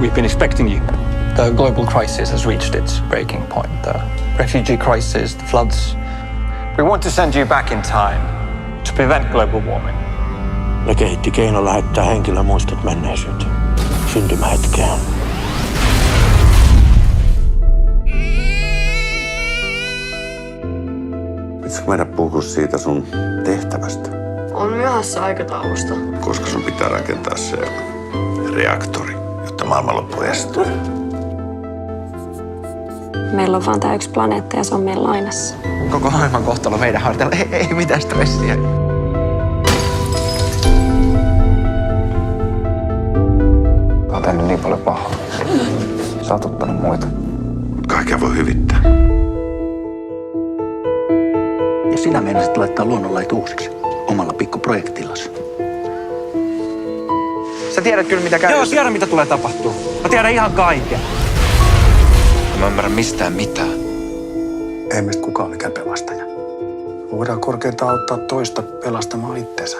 We've been expecting you. The global crisis has reached its breaking point. The refugee crisis, the floods. We want to send you back in time to prevent global warming. Ne kehitti keino lähettää henkilömuistot menneisyyteen. Syntymähetkeen. Pitäisikö meidän puhua siitä sun tehtävästä? On myöhässä aikataulusta. Koska sun pitää rakentaa se reaktori, jotta maailmanloppu estyy. Meillä on vaan tää yksi planeetta ja se on meidän lainassa. Koko maailman kohtalo meidän harteilla. Ei mitään stressiä. Mä oon tehnyt niin paljon pahaa. Satuttanut muita. Kaikkea voi hyvittää. Ja sinä meinasit laittaa luonnonlait uusiksi omalla pikkuprojektillasi. Sä tiedät kyllä mitä käy. Joo, tiedän mitä tulee tapahtua. Mä tiedän ihan kaiken. Mä ymmärrän mistään mitään. Ei meistä kukaan mikään pelastaja. Voidaan korkeintaan auttaa toista pelastamaan itsensä.